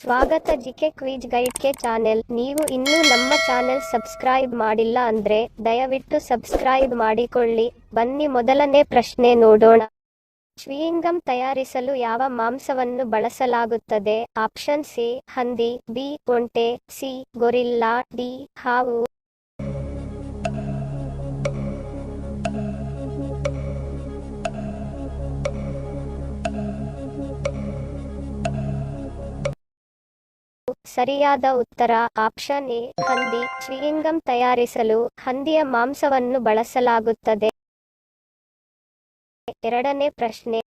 ಸ್ವಾಗತ GK quiz ಗೈಡ್ಗೆ channel. ನೀವು ಇನ್ನೂ ನಮ್ಮ ಚಾನೆಲ್ ಸಬ್ಸ್ಕ್ರೈಬ್ ಮಾಡಿಲ್ಲ ಅಂದ್ರೆ ದಯವಿಟ್ಟು ಸಬ್ಸ್ಕ್ರೈಬ್ ಮಾಡಿಕೊಳ್ಳಿ. ಬನ್ನಿ ಮೊದಲನೇ ಪ್ರಶ್ನೆ ನೋಡೋಣ. ಚ್ಯೂಯಿಂಗಮ್ ತಯಾರಿಸಲು ಯಾವ ಮಾಂಸವನ್ನು ಬಳಸಲಾಗುತ್ತದೆ? ಆಪ್ಷನ್ ಸಿ ಹಂದಿ, ಬಿ ಒಂಟೆ, ಸಿ ಗೊರಿಲ್ಲಾ, ಡಿ ಹಾವು. ಸರಿಯಾದ ಉತ್ತರ ಆಪ್ಷನ್ ಎ ಹಂದಿ. ಚ್ಯೂಯಿಂಗಮ್ ತಯಾರಿಸಲು ಹಂದಿಯ ಮಾಂಸವನ್ನು ಬಳಸಲಾಗುತ್ತದೆ. ಎರಡನೇ ಪ್ರಶ್ನೆ.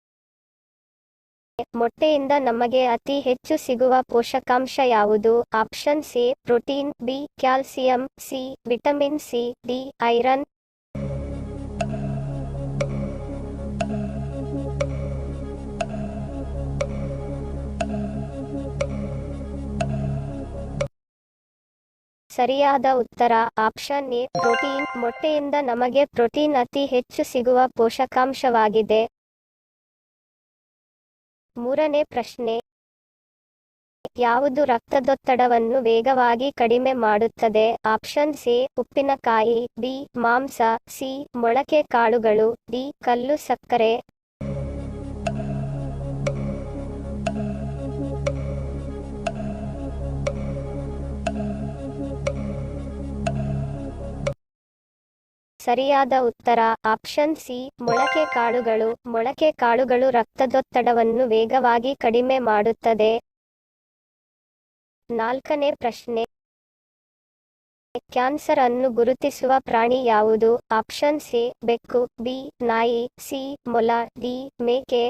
ಮೊಟ್ಟೆಯಿಂದ ನಮಗೆ ಅತಿ ಹೆಚ್ಚು ಸಿಗುವ ಪೋಷಕಾಂಶ ಯಾವುದು? Option C protein, B calcium, C vitamin C, D iron. ಸರಿಯಾದ ಉತ್ತರ ಆಪ್ಷನ್ ಎ ಪ್ರೋಟೀನ್. ಮೊಟ್ಟೆಯಿಂದ ನಮಗೆ ಪ್ರೋಟೀನ್ ಅತಿ ಹೆಚ್ಚು ಸಿಗುವ ಪೋಷಕಾಂಶವಾಗಿದೆ. ಮೂರನೇ ಪ್ರಶ್ನೆ. ಯಾವುದು ರಕ್ತದೊತ್ತಡವನ್ನು ವೇಗವಾಗಿ ಕಡಿಮೆ ಮಾಡುತ್ತದೆ? ಆಪ್ಷನ್ ಸಿ ಉಪ್ಪಿನಕಾಯಿ, ಬಿ ಮಾಂಸ, ಸಿ ಮೊಳಕೆ ಕಾಳುಗಳು, ಡಿ ಕಲ್ಲು ಸಕ್ಕರೆ. ಸರಿಯಾದ ಉತ್ತರ ಆಪ್ಷನ್ ಸಿ ಮೊಳಕೆ ಕಾಳುಗಳು. ಮೊಳಕೆ ಕಾಳುಗಳು ರಕ್ತದೊತ್ತಡವನ್ನು ವೇಗವಾಗಿ ಕಡಿಮೆ ಮಾಡುತ್ತದೆ. ನಾಲ್ಕನೇ ಪ್ರಶ್ನೆ. ಕ್ಯಾನ್ಸರ್ ಅನ್ನು ಗುರುತಿಸುವ ಪ್ರಾಣಿ ಯಾವುದು? ಆಪ್ಷನ್ ಸಿ ಬೆಕ್ಕು, ಬಿ ನಾಯಿ, ಸಿ ಮೊಲ, ಡಿ ಮೇಕೆ.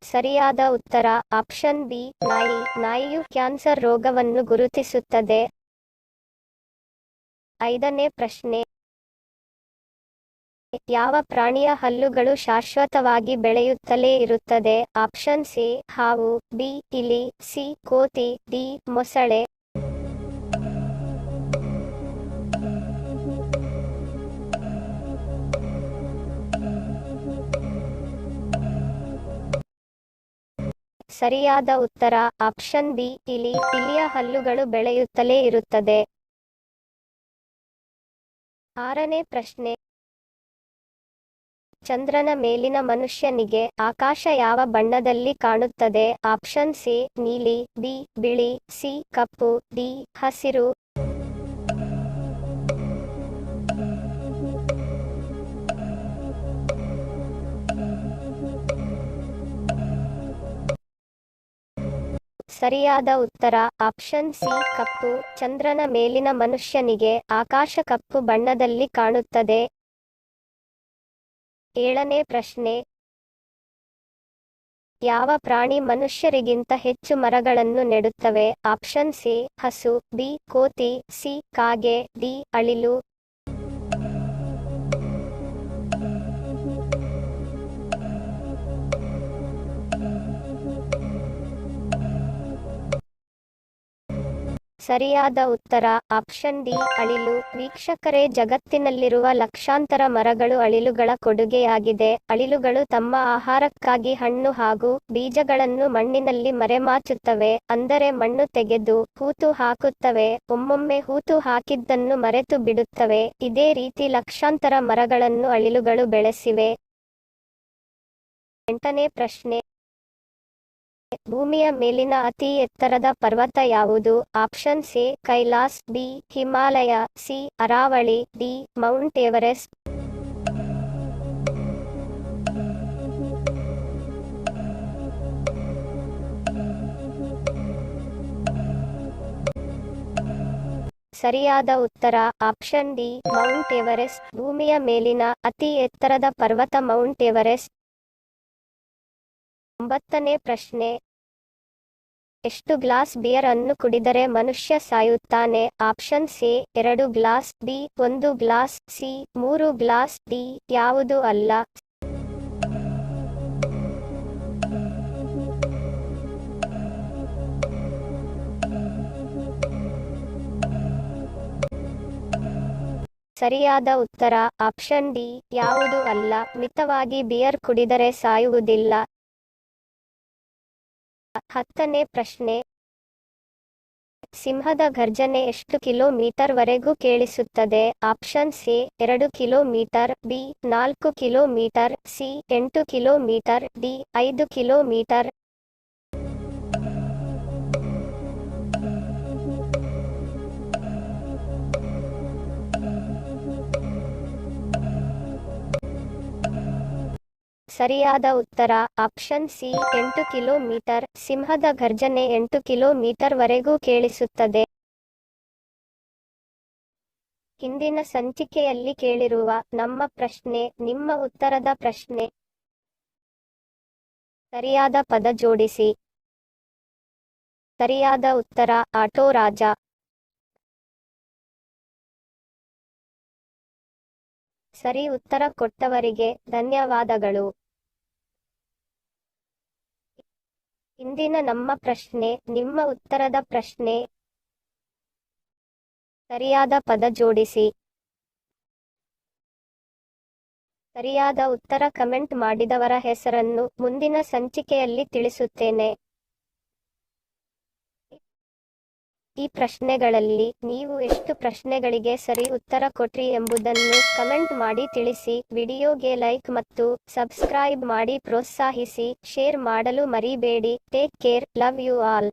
ಸರಿಯಾದ ಉತ್ತರ ಆಪ್ಷನ್ ಬಿ ನಾಯಿ. ನಾಯಿಯು ಕ್ಯಾನ್ಸರ್ ರೋಗವನ್ನು ಗುರುತಿಸುತ್ತದೆ. ಐದನೇ ಪ್ರಶ್ನೆ. ಯಾವ ಪ್ರಾಣಿಯ ಹಲ್ಲುಗಳು ಶಾಶ್ವತವಾಗಿ ಬೆಳೆಯುತ್ತಲೇ ಇರುತ್ತದೆ? ಆಪ್ಷನ್ ಸಿ ಹಾವು, ಬಿ ಇಲಿ, ಸಿ ಕೋತಿ, ಡಿ ಮೊಸಳೆ. ಸರಿಯಾದ ಉತ್ತರ ಆಪ್ಷನ್ ಬಿ ಇಲಿ. ಇಲಿಯ ಹಲ್ಲುಗಳು ಬೆಳೆಯುತ್ತಲೇ ಇರುತ್ತದೆ. ಆರನೇ ಪ್ರಶ್ನೆ. ಚಂದ್ರನ ಮೇಲಿನ ಮನುಷ್ಯನಿಗೆ ಆಕಾಶ ಯಾವ ಬಣ್ಣದಲ್ಲಿ ಕಾಣುತ್ತದೆ? ಆಪ್ಷನ್ ಸಿ ನೀಲಿ, ಬಿ ಬಿಳಿ, ಸಿ ಕಪ್ಪು, ಡಿ ಹಸಿರು. ಸರಿಯಾದ ಉತ್ತರ ಆಪ್ಷನ್ ಸಿ ಕಪ್ಪು. ಚಂದ್ರನ ಮೇಲಿನ ಮನುಷ್ಯನಿಗೆ ಆಕಾಶ ಕಪ್ಪು ಬಣ್ಣದಲ್ಲಿ ಕಾಣುತ್ತದೆ. ಏಳನೇ ಪ್ರಶ್ನೆ. ಯಾವ ಪ್ರಾಣಿ ಮನುಷ್ಯರಿಗಿಂತ ಹೆಚ್ಚು ಮರಗಳನ್ನು ನೆಡುತ್ತವೆ? ಆಪ್ಷನ್ ಸಿ ಹಸು, ಬಿ ಕೋತಿ, ಸಿ ಕಾಗೆ, ಡಿ ಅಳಿಲು. ಸರಿಯಾದ ಉತ್ತರ ಆಪ್ಷನ್ ಡಿ ಅಳಿಲು. ವೀಕ್ಷಕರೇ, ಜಗತ್ತಿನಲ್ಲಿರುವ ಲಕ್ಷಾಂತರ ಮರಗಳು ಅಳಿಲುಗಳ ಕೊಡುಗೆಯಾಗಿದೆ. ಅಳಿಲುಗಳು ತಮ್ಮ ಆಹಾರಕ್ಕಾಗಿ ಹಣ್ಣು ಹಾಗೂ ಬೀಜಗಳನ್ನು ಮಣ್ಣಿನಲ್ಲಿ ಮರೆಮಾಚುತ್ತವೆ. ಅಂದರೆ ಮಣ್ಣು ತೆಗೆದು ಹೂತು ಹಾಕುತ್ತವೆ. ಒಮ್ಮೊಮ್ಮೆ ಹೂತು ಹಾಕಿದ್ದನ್ನು ಮರೆತು ಬಿಡುತ್ತವೆ. ಇದೇ ರೀತಿ ಲಕ್ಷಾಂತರ ಮರಗಳನ್ನು ಅಳಿಲುಗಳು ಬೆಳೆಸಿವೆ. ಎಂಟನೇ ಪ್ರಶ್ನೆ. ಭೂಮಿಯ ಮೇಲಿನ ಅತಿ ಎತ್ತರದ ಪರ್ವತ ಯಾವುದು? Option C Kailash, B Himalaya, C Aravalli, D Mount Everest. ಸರಿಯಾದ ಉತ್ತರ ಆಪ್ಷನ್ ಡಿ ಮೌಂಟ್ ಎವರೆಸ್ಟ್. ಭೂಮಿಯ ಮೇಲಿನ ಅತಿ ಎತ್ತರದ ಪರ್ವತ ಮೌಂಟ್ ಎವರೆಸ್ಟ್. ಒಂಬತ್ತನೇ ಪ್ರಶ್ನೆ. ಎಷ್ಟು ಗ್ಲಾಸ್ ಬಿಯರ್ ಅನ್ನು ಕುಡಿದರೆ ಮನುಷ್ಯ ಸಾಯುತ್ತಾನೆ? Option C 2 glass, B 1 glass, C 3 glass, D ಯಾವುದು ಅಲ್ಲ. ಸರಿಯಾದ ಉತ್ತರ ಆಪ್ಷನ್ ಡಿ ಯಾವುದೂ ಅಲ್ಲ. ಮಿತವಾಗಿ ಬಿಯರ್ ಕುಡಿದರೆ ಸಾಯುವುದಿಲ್ಲ. 10ನೇ ಪ್ರಶ್ನೆ. ಸಿಂಹದ ಘರ್ಜನೆ ಎಷ್ಟು ಕಿಲೋಮೀಟರ್ ವರೆಗೂ ಕೇಳಿಸುತ್ತದೆ? Option A 2 kilometre, B 4 kilometre, C 8 kilometre, D 5 kilometre. ಸರಿಯಾದ ಉತ್ತರ ಆಪ್ಷನ್ ಸಿ 8 ಕಿಲೋಮೀಟರ್. ಸಿಂಹದ ಘರ್ಜನೆ 8 ಕಿಲೋಮೀಟರ್ ವರೆಗೂ ಕೇಳಿಸುತ್ತದೆ. ಹಿಂದಿನ ಸಂಚಿಕೆಯಲ್ಲಿ ಕೇಳಿರುವ ನಮ್ಮ ಪ್ರಶ್ನೆ ನಿಮ್ಮ ಉತ್ತರದ ಪ್ರಶ್ನೆ. ಸರಿಯಾದ ಪದ ಜೋಡಿಸಿ. ಸರಿಯಾದ ಉತ್ತರ ಆಟೋ ರಾಜ. ಸರಿ ಉತ್ತರ ಕೊಟ್ಟವರಿಗೆ ಧನ್ಯವಾದಗಳು. ಇಂದಿನ ನಮ್ಮ ಪ್ರಶ್ನೆ ನಿಮ್ಮ ಉತ್ತರದ ಪ್ರಶ್ನೆ. ಸರಿಯಾದ ಪದ ಜೋಡಿಸಿ. ಸರಿಯಾದ ಉತ್ತರ ಕಮೆಂಟ್ ಮಾಡಿದವರ ಹೆಸರನ್ನು ಮುಂದಿನ ಸಂಚಿಕೆಯಲ್ಲಿ ತಿಳಿಸುತ್ತೇನೆ. ಈ ಪ್ರಶ್ನೆಗಳಲ್ಲಿ ನೀವು ಎಷ್ಟು ಪ್ರಶ್ನೆಗಳಿಗೆ ಸರಿ ಉತ್ತರ ಕೊಟ್ರಿ ಎಂಬುದನ್ನು ಕಮೆಂಟ್ ಮಾಡಿ ತಿಳಿಸಿ. ವಿಡಿಯೋಗೆ ಲೈಕ್ ಮತ್ತು ಸಬ್ಸ್ಕ್ರೈಬ್ ಮಾಡಿ ಪ್ರೋತ್ಸಾಹಿಸಿ. ಶೇರ್ ಮಾಡಲು ಮರಿಬೇಡಿ. Take care. Love you all.